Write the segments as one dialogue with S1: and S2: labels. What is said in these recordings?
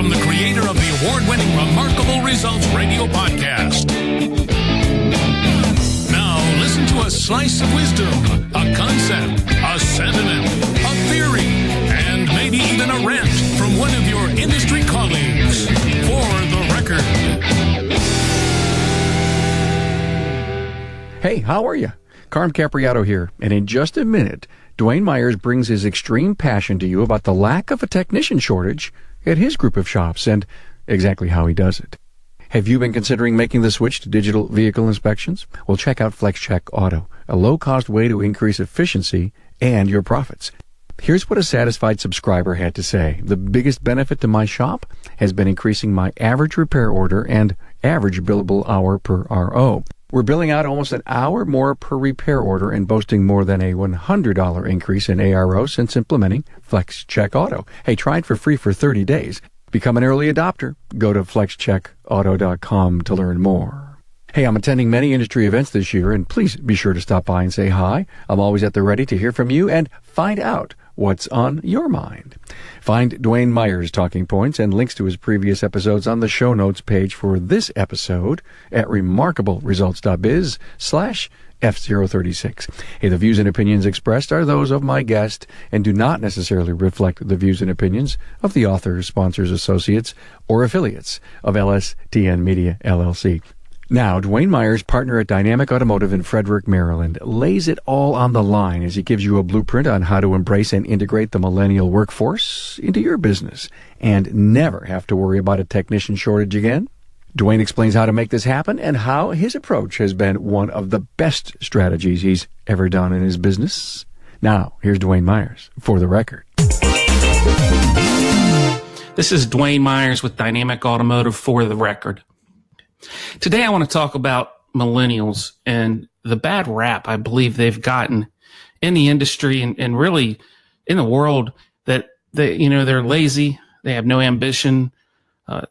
S1: from the creator of the award-winning Remarkable Results radio podcast. Now listen to a slice of wisdom, a concept, a sentiment, a theory, and maybe even a rant from one of your industry colleagues. For the record.
S2: Hey, how are you? Carm Capriato here, and in just a minute, Dwayne Myers brings his extreme passion to you about the lack of a technician shortage at his group of shops and exactly how he does it. Have you been considering making the switch to digital vehicle inspections? Well, check out FlexCheck Auto, a low-cost way to increase efficiency and your profits. Here's what a satisfied subscriber had to say. The biggest benefit to my shop has been increasing my average repair order and average billable hour per RO. We're billing out almost an hour more per repair order and boasting more than a $100 increase in ARO since implementing FlexCheck Auto. Hey, try it for free for 30 days. Become an early adopter. Go to flexcheckauto.com to learn more. Hey, I'm attending many industry events this year, and please be sure to stop by and say hi. I'm always at the ready to hear from you and find out what's on your mind. Find Dwayne Myers' talking points and links to his previous episodes on the show notes page for this episode at remarkableresults.biz/F036. Hey, the views and opinions expressed are those of my guest and do not necessarily reflect the views and opinions of the authors, sponsors, associates, or affiliates of LSTN Media, LLC. Now, Dwayne Myers, partner at Dynamic Automotive in Frederick, Maryland, lays it all on the line as he gives you a blueprint on how to embrace and integrate the millennial workforce into your business and never have to worry about a technician shortage again. Dwayne explains how to make this happen and how his approach has been one of the best strategies he's ever done in his business. Now, here's Dwayne Myers for the record.
S3: This is Dwayne Myers with Dynamic Automotive for the record. Today I want to talk about millennials and the bad rap I believe they've gotten in the industry and really in the world, that they're lazy, they have no ambition,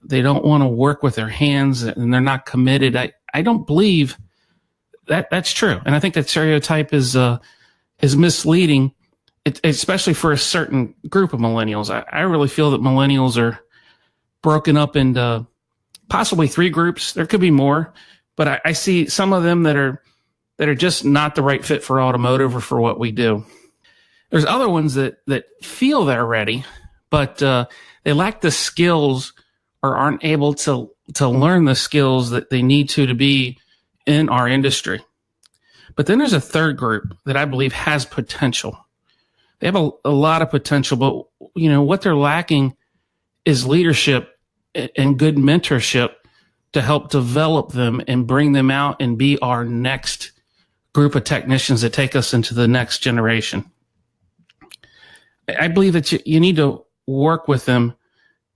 S3: they don't want to work with their hands, and they're not committed. I don't believe that that's true, and I think that stereotype is misleading, especially for a certain group of millennials. I really feel that millennials are broken up into possibly three groups. There could be more, but I see some of them that are just not the right fit for automotive or for what we do. There's other ones that feel they're ready, but they lack the skills or aren't able to learn the skills that they need to be in our industry. But then there's a third group that I believe has potential. They have a lot of potential, but what they're lacking is leadership and good mentorship to help develop them and bring them out and be our next group of technicians that take us into the next generation. I believe that you need to work with them,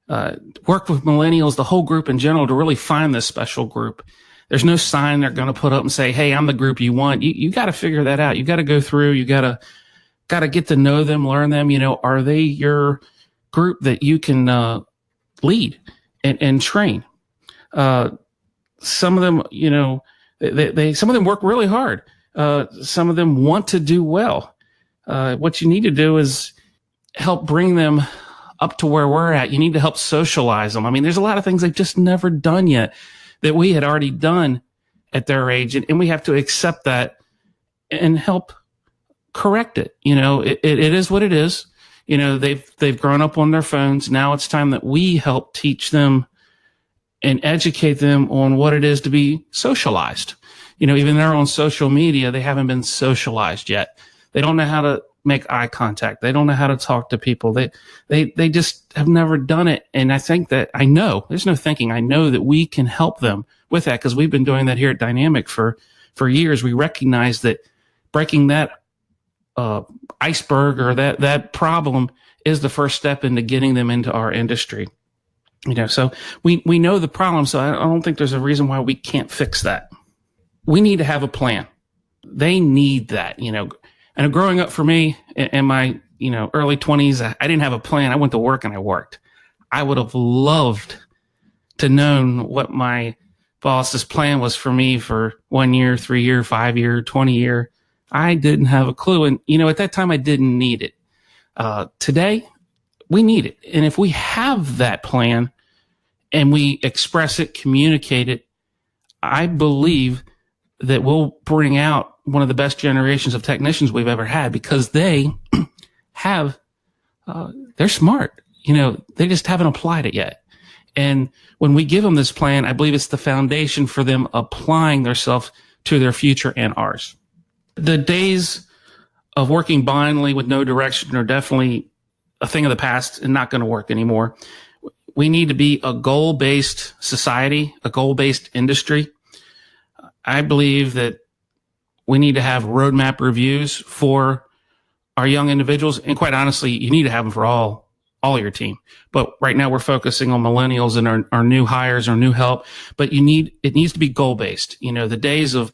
S3: work with millennials, the whole group in general, to really find this special group. There's no sign they're going to put up and say, hey, I'm the group you want. You got to figure that out. You got to go through, you got to get to know them, learn them. Are they your group that you can lead and train? Some of them, some of them work really hard. Some of them want to do well. What you need to do is help bring them up to where we're at. You need to help socialize them. I mean, there's a lot of things they've just never done yet that we had already done at their age, and we have to accept that and help correct it. It is what it is. They've grown up on their phones. Now it's time that we help teach them and educate them on what it is to be socialized. Even their own social media, they haven't been socialized yet. They don't know how to make eye contact. They don't know how to talk to people. They just have never done it. And I think that I know that we can help them with that, because we've been doing that here at Dynamic for years. We recognize that breaking that iceberg or that problem is the first step into getting them into our industry. So we know the problem. So I don't think there's a reason why we can't fix that. We need to have a plan. They need that, and growing up for me in my, early 20s, I didn't have a plan. I went to work and I worked. I would have loved to known what my boss's plan was for me for 1 year, 3 year, 5 year, 20 year. I didn't have a clue. And, at that time I didn't need it. Today we need it. And if we have that plan, and we express it, communicate it, I believe that we'll bring out one of the best generations of technicians we've ever had, because they have, they're smart. They just haven't applied it yet. And when we give them this plan, I believe it's the foundation for them applying themselves to their future and ours. The days of working blindly with no direction are definitely a thing of the past and not going to work anymore. We need to be a goal-based society, a goal-based industry. I believe that we need to have roadmap reviews for our young individuals. And quite honestly, you need to have them for all your team. But right now we're focusing on millennials and our new hires, our new help. But it needs to be goal-based. The days of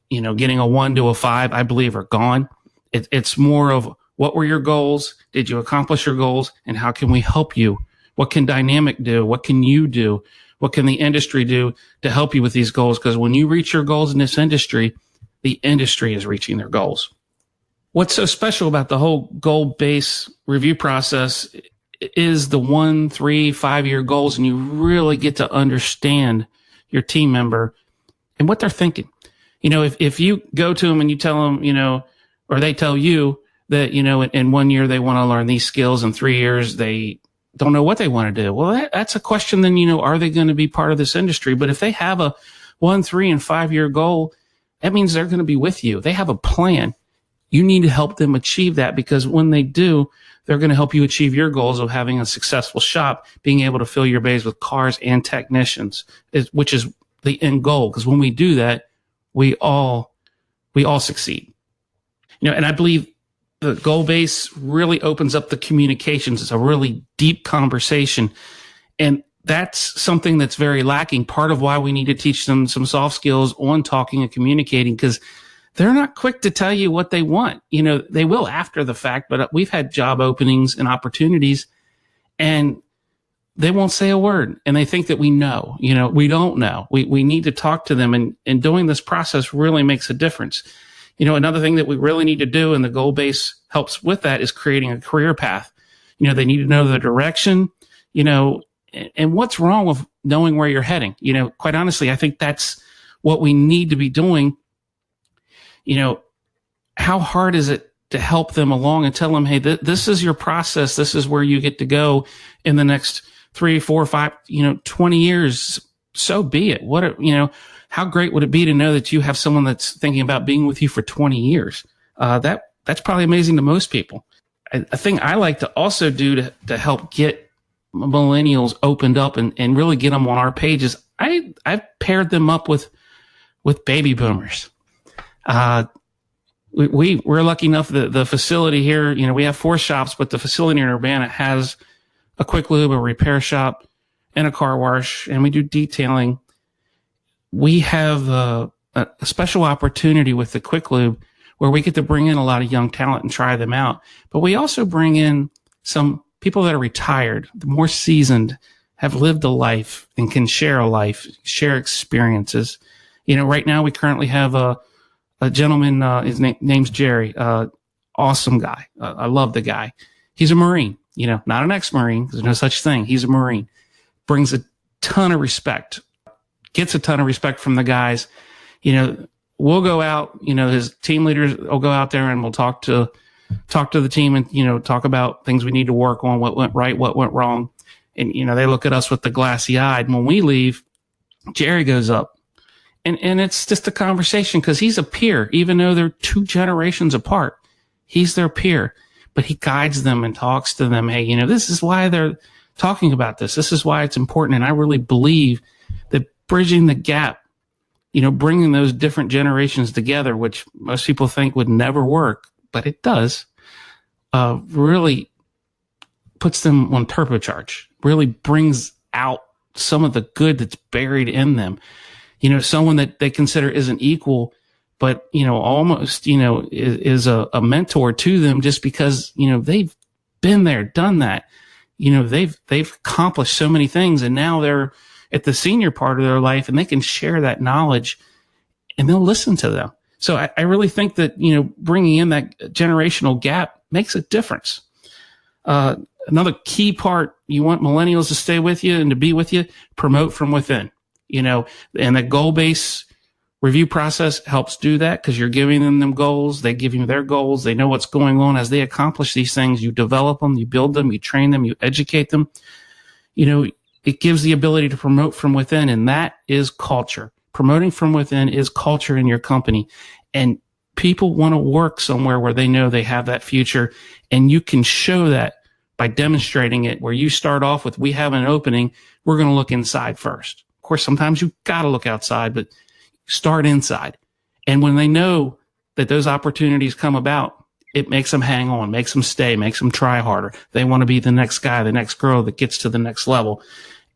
S3: getting a 1 to a 5, I believe, are gone. It's more of, what were your goals? Did you accomplish your goals? And how can we help you? What can Dynamic do? What can you do? What can the industry do to help you with these goals? Because when you reach your goals in this industry, the industry is reaching their goals. What's so special about the whole goal-based review process is the 1, 3, 5 year goals, and you really get to understand your team member and what they're thinking. If you go to them and you tell them, or they tell you that, in 1 year they want to learn these skills, in 3 years they don't know what they want to do. Well, that's a question. Then, are they going to be part of this industry? But if they have a 1, 3, and 5 year goal, that means they're going to be with you. They have a plan. You need to help them achieve that, because when they do, they're going to help you achieve your goals of having a successful shop, being able to fill your bays with cars and technicians, which is the end goal. Because when we do that, we all succeed. And I believe the goal base really opens up the communications. It's a really deep conversation. And that's something that's very lacking. Part of why we need to teach them some soft skills on talking and communicating, because they're not quick to tell you what they want. They will after the fact, but we've had job openings and opportunities and they won't say a word, and they think that we know. We don't know. We need to talk to them, and doing this process really makes a difference. Another thing that we really need to do, and the goal base helps with that, is creating a career path. They need to know the direction, and what's wrong with knowing where you're heading. Quite honestly, I think that's what we need to be doing. How hard is it to help them along and tell them, hey, this is your process. This is where you get to go in the next 3, 4, 5, 20 years. So be it. How great would it be to know that you have someone that's thinking about being with you for 20 years? That's probably amazing to most people. A thing I like to also do to help get millennials opened up and really get them on our pages, I've paired them up with baby boomers. We're lucky enough that the facility here, we have 4 shops, but the facility in Urbana has a quick lube, a repair shop, and a car wash, and we do detailing. We have a special opportunity with the quick lube where we get to bring in a lot of young talent and try them out. But we also bring in some people that are retired, more seasoned, have lived a life and can share a life, share experiences. Right now we currently have a gentleman, his name's Jerry, awesome guy. I love the guy. He's a Marine, not an ex-Marine. There's no such thing. He's a Marine. Brings a ton of respect, gets a ton of respect from the guys. We'll go out, his team leaders will go out there and we'll talk to the team and, talk about things we need to work on, what went right, what went wrong. And, they look at us with the glassy eye. And when we leave, Jerry goes up and it's just a conversation, because he's a peer, even though they're 2 generations apart. He's their peer, but he guides them and talks to them. Hey, this is why they're talking about this. This is why it's important. And I really believe that bridging the gap, bringing those different generations together, which most people think would never work, but it does, really puts them on turbocharge, really brings out some of the good that's buried in them. Someone that they consider isn't equal, but, almost, is a mentor to them, just because, they've been there, done that. They've accomplished so many things, and now they're at the senior part of their life, and they can share that knowledge and they'll listen to them. So I really think that, bringing in that generational gap makes a difference. another key part, you want millennials to stay with you and to be with you, promote from within, and the goal-based review process helps do that because you're giving them goals. They give you their goals. They know what's going on as they accomplish these things. You develop them, you build them, you train them, you educate them. It gives the ability to promote from within, and that is culture. Promoting from within is culture in your company. And people want to work somewhere where they know they have that future, and you can show that by demonstrating it, where you start off with, we have an opening, we're going to look inside first. Of course, sometimes you've got to look outside, but start inside. And when they know that those opportunities come about, it makes them hang on, makes them stay, makes them try harder. They want to be the next guy, the next girl that gets to the next level.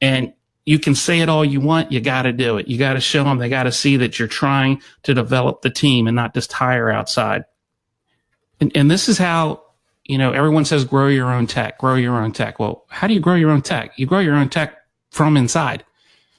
S3: And you can say it all you want. You got to do it. You got to show them. They got to see that you're trying to develop the team and not just hire outside. And this is how, everyone says, grow your own tech, grow your own tech. Well, how do you grow your own tech? You grow your own tech from inside.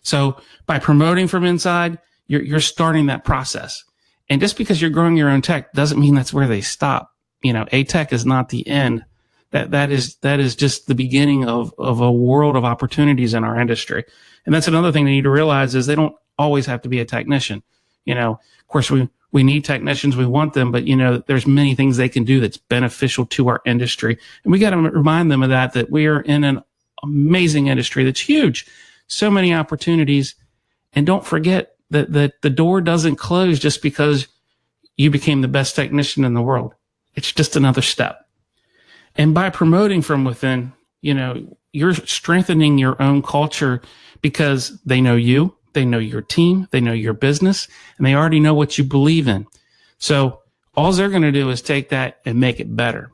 S3: So by promoting from inside, you're starting that process. And just because you're growing your own tech doesn't mean that's where they stop. A tech is not the end. That is just the beginning of a world of opportunities in our industry. And that's another thing they need to realize is they don't always have to be a technician. Of course we need technicians. We want them, but there's many things they can do that's beneficial to our industry. And we got to remind them of that we are in an amazing industry that's huge. So many opportunities. And don't forget that the door doesn't close just because you became the best technician in the world. It's just another step. And by promoting from within, you're strengthening your own culture because they know you, they know your team, they know your business, and they already know what you believe in. So all they're going to do is take that and make it better.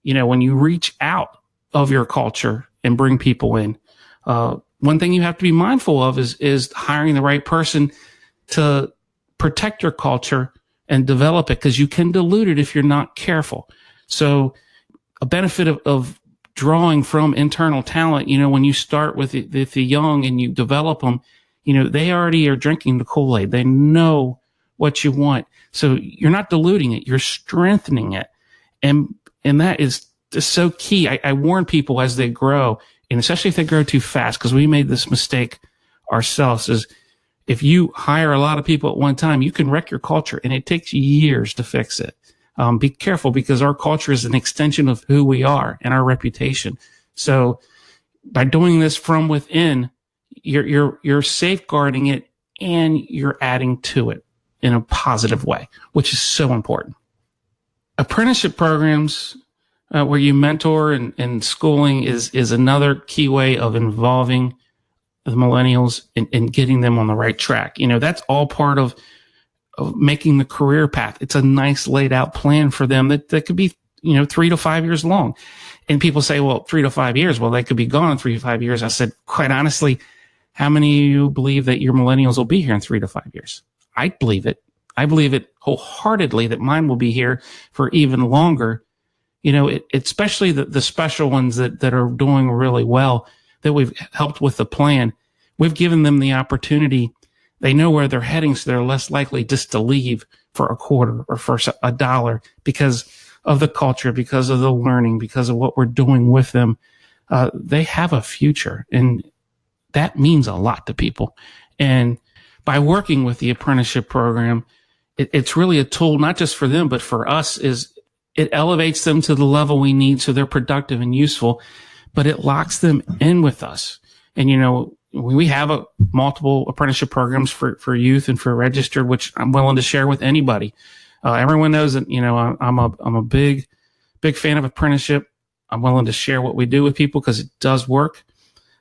S3: When you reach out of your culture and bring people in, one thing you have to be mindful of is hiring the right person to protect your culture and develop it, because you can dilute it if you're not careful. So a benefit of drawing from internal talent, when you start with the young and you develop them, they already are drinking the Kool-Aid. They know what you want. So you're not diluting it. You're strengthening it. And that is just so key. I warn people as they grow, and especially if they grow too fast, because we made this mistake ourselves, is if you hire a lot of people at one time, you can wreck your culture, and it takes years to fix it. Be careful, because our culture is an extension of who we are and our reputation. So by doing this from within, you're safeguarding it and you're adding to it in a positive way, which is so important. Apprenticeship programs where you mentor and schooling is another key way of involving the millennials and getting them on the right track. That's all part of making the career path. It's a nice laid out plan for them that could be, 3 to 5 years long. And people say, well, 3 to 5 years. Well, they could be gone in 3 to 5 years. I said, quite honestly, how many of you believe that your millennials will be here in 3 to 5 years? I believe it. I believe it wholeheartedly that mine will be here for even longer. Especially the special ones that are doing really well, that we've helped with the plan. We've given them the opportunity. They know where they're heading, so they're less likely just to leave for a quarter or for $1 because of the culture, because of the learning, because of what we're doing with them. They have a future, and that means a lot to people. And by working with the apprenticeship program, it's really a tool, not just for them, but for us. It elevates them to the level we need so they're productive and useful, but it locks them in with us. And, we have multiple apprenticeship programs for youth and for registered, which I'm willing to share with anybody. Everyone knows that, I'm a big fan of apprenticeship. I'm willing to share what we do with people because it does work.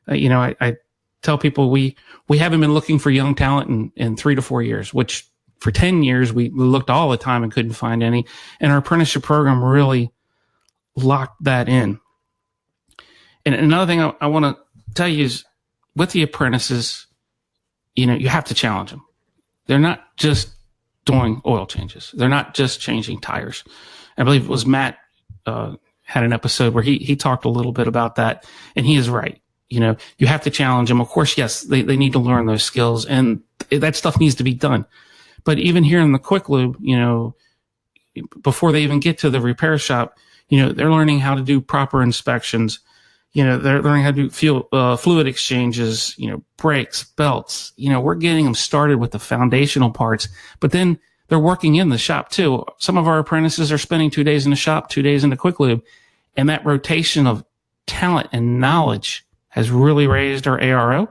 S3: I tell people we haven't been looking for young talent in 3 to 4 years, which for 10 years we looked all the time and couldn't find any. And our apprenticeship program really locked that in. And another thing I want to tell you is, with the apprentices, you have to challenge them. They're not just doing oil changes. They're not just changing tires. I believe it was Matt had an episode where he talked a little bit about that, and he is right. You have to challenge them. Of course, yes, they need to learn those skills, and that stuff needs to be done. But even here in the Quick Lube, before they even get to the repair shop, they're learning how to do proper inspections. They're learning how to do fluid exchanges, brakes, belts. We're getting them started with the foundational parts, but then they're working in the shop too. Some of our apprentices are spending 2 days in the shop, 2 days in the quick lube. And that rotation of talent and knowledge has really raised our ARO.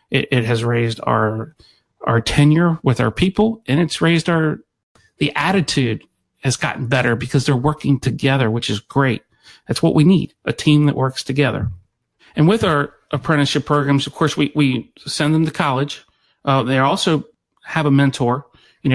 S3: It has raised our tenure with our people, and it's raised the attitude has gotten better because they're working together, which is great. That's what we need, a team that works together. And with our apprenticeship programs, of course, we send them to college. They also have a mentor,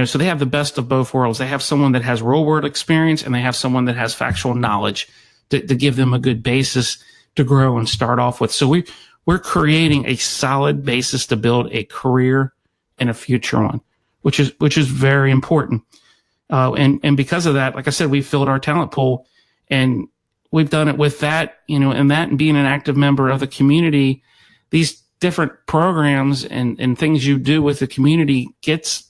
S3: so they have the best of both worlds. They have someone that has real world experience, and they have someone that has factual knowledge to give them a good basis to grow and start off with. So we're creating a solid basis to build a career and a future one, which is very important. And because of that, like I said, we filled our talent pool, and we've done it with that, and being an active member of the community. These different programs and things you do with the community gets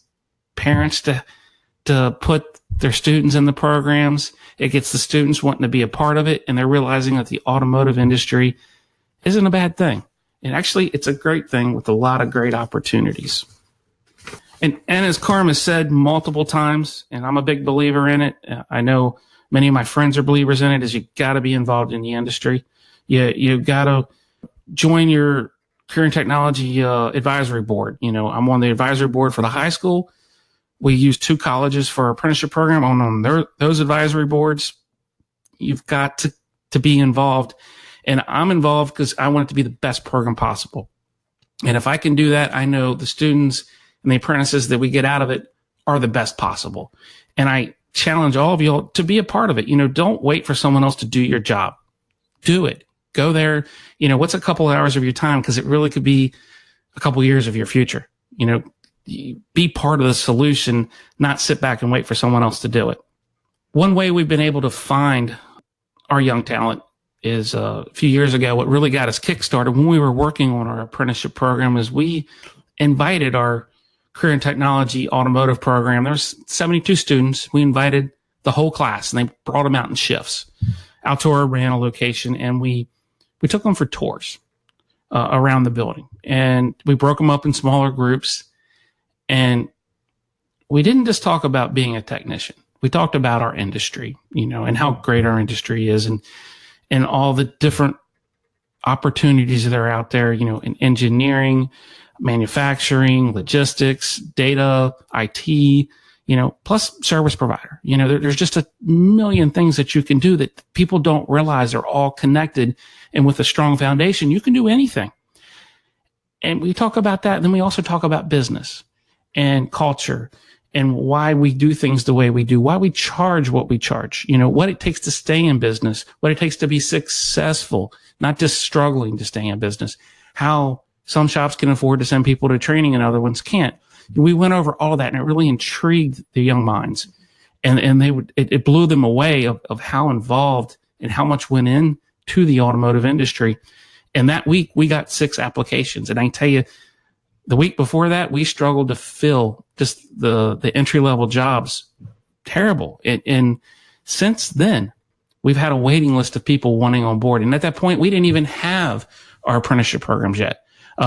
S3: parents to put their students in the programs. It gets the students wanting to be a part of it, and they're realizing that the automotive industry isn't a bad thing. And actually, it's a great thing with a lot of great opportunities. And as Carm has said multiple times, and I'm a big believer in it, I know many of my friends are believers in it, is you got to be involved in the industry. You got to join your career and technology advisory board. I'm on the advisory board for the high school. We use 2 colleges for our apprenticeship program. On those advisory boards, you've got to be involved. And I'm involved because I want it to be the best program possible. And if I can do that, I know the students and the apprentices that we get out of it are the best possible. And I challenge all of you to be a part of it. Don't wait for someone else to do your job. Do it. Go there. What's a couple hours of your time? Because it really could be a couple years of your future. Be part of the solution, not sit back and wait for someone else to do it. One way we've been able to find our young talent is a few years ago. What really got us kickstarted when we were working on our apprenticeship program is we invited our career and technology automotive program. There's 72 students. We invited the whole class, and they brought them out in shifts out to our Urbana location, and we took them for tours around the building, and we broke them up in smaller groups. And we didn't just talk about being a technician. We talked about our industry, and how great our industry is, and all the different opportunities that are out there, in engineering, manufacturing, logistics, data, IT, plus service provider. There's just a million things that you can do that people don't realize are all connected. And with a strong foundation, you can do anything. And we talk about that. And then we also talk about business and culture and why we do things the way we do, why we charge what we charge, what it takes to stay in business, what it takes to be successful, not just struggling to stay in business, how some shops can afford to send people to training and other ones can't. We went over all of that, and it really intrigued the young minds, and it blew them away of how involved and how much went into the automotive industry. And that week we got 6 applications. And I can tell you, the week before that, we struggled to fill just the entry-level jobs. Terrible. And since then, we've had a waiting list of people wanting on board. And at that point, we didn't even have our apprenticeship programs yet.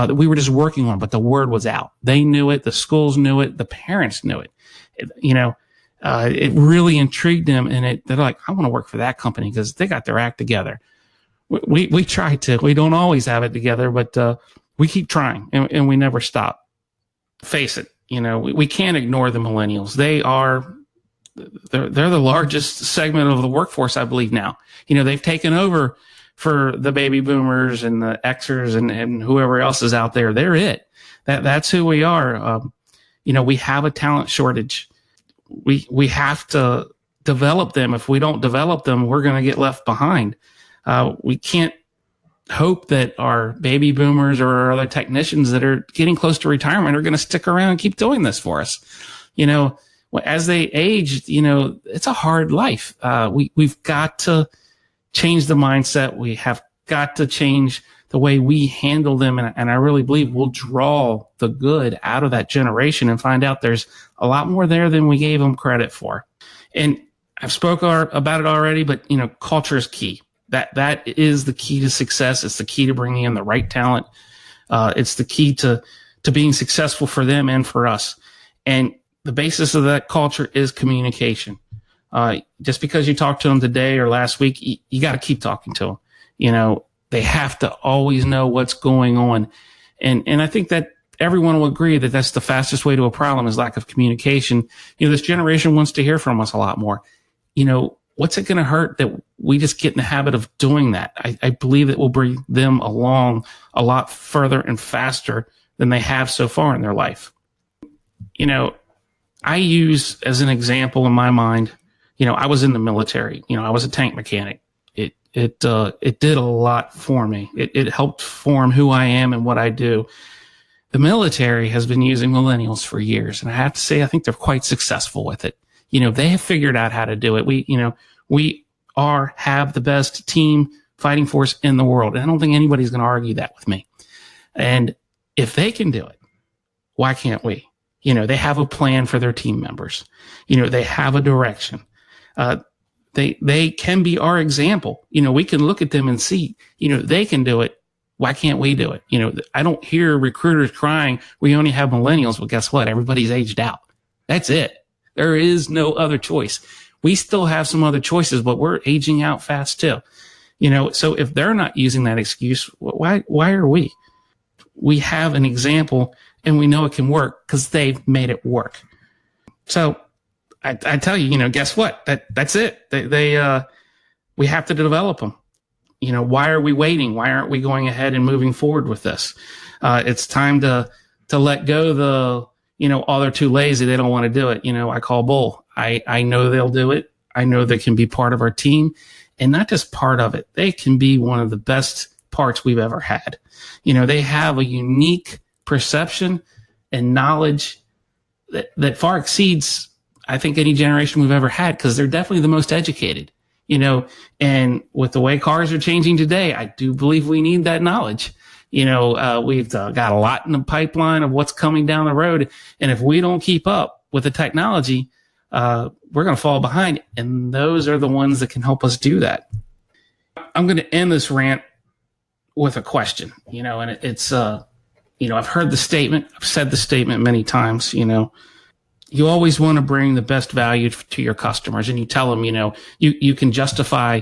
S3: We were just working on, but the word was out. They knew it. The schools knew it. The parents knew it. It really intrigued them. And they're like, I want to work for that company because they got their act together. We try to. We don't always have it together, but we keep trying, and we never stop. Face it, we can't ignore the millennials. They're the largest segment of the workforce, I believe now. They've taken over for the baby boomers and the Xers and whoever else is out there. They're it. That's who we are. We have a talent shortage. We have to develop them. If we don't develop them, we're going to get left behind. We can't hope that our baby boomers or our other technicians that are getting close to retirement are going to stick around and keep doing this for us. As they age, it's a hard life. We've got to change the mindset. We have got to change the way we handle them. And I really believe we'll draw the good out of that generation and find out there's a lot more there than we gave them credit for. And I've spoken about it already, but culture is key. That is the key to success. It's the key to bringing in the right talent. It's the key to being successful for them and for us. And the basis of that culture is communication. Just because you talked to them today or last week, you got to keep talking to them. You know, they have to always know what's going on. And I think that everyone will agree that that's the fastest way to a problem is lack of communication. You know, this generation wants to hear from us a lot more. You know, what's it going to hurt that we just get in the habit of doing that? I believe it will bring them along a lot further and faster than they have so far in their life. You know, I use as an example in my mind, you know, I was in the military. You know, I was a tank mechanic. It did a lot for me. It helped form who I am and what I do. The military has been using millennials for years, and I have to say, I think they're quite successful with it. You know, they have figured out how to do it. We have the best team fighting force in the world. And I don't think anybody's going to argue that with me. And if they can do it, why can't we? You know, they have a plan for their team members. You know, they have a direction. They can be our example. You know, we can look at them and see, you know, they can do it. Why can't we do it? You know, I don't hear recruiters crying, we only have millennials. Well, guess what? Everybody's aged out. That's it. There is no other choice. We still have some other choices, but we're aging out fast too. You know, so if they're not using that excuse, why are we? We have an example and we know it can work because they've made it work. So I tell you, you know, guess what? That's it. We have to develop them. You know, why are we waiting? Why aren't we going ahead and moving forward with this? It's time to let go they're too lazy. They don't want to do it. You know, I call bull. I know they'll do it. I know they can be part of our team, and not just part of it. They can be one of the best parts we've ever had. You know, they have a unique perception and knowledge that far exceeds, I think, any generation we've ever had, because they're definitely the most educated, you know, and with the way cars are changing today, I do believe we need that knowledge. You know, we've got a lot in the pipeline of what's coming down the road. And if we don't keep up with the technology, we're going to fall behind. And those are the ones that can help us do that. I'm going to end this rant with a question, you know, and it's, you know, I've heard the statement. I've said the statement many times, you know, you always want to bring the best value to your customers, and you tell them, you know, you can justify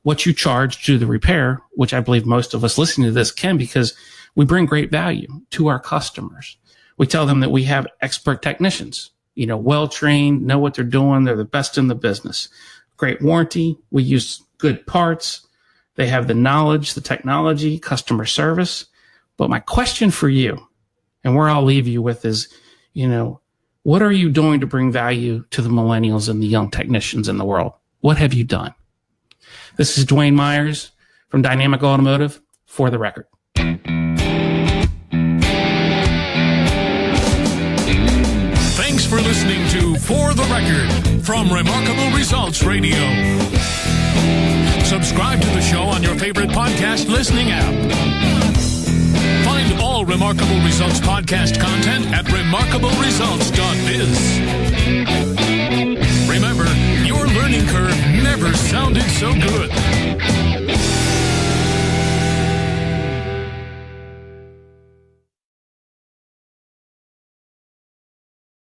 S3: what you charge to do the repair, which I believe most of us listening to this can, because we bring great value to our customers. We tell them that we have expert technicians, you know, well-trained, know what they're doing. They're the best in the business. Great warranty. We use good parts. They have the knowledge, the technology, customer service. But my question for you, and where I'll leave you with, is, you know, what are you doing to bring value to the millennials and the young technicians in the world? What have you done? This is Dwayne Myers from Dynamic Automotive, For the Record.
S1: Thanks for listening to For the Record from Remarkable Results Radio. Subscribe to the show on your favorite podcast listening app. Find all Remarkable Results podcast content at remarkableresults.biz.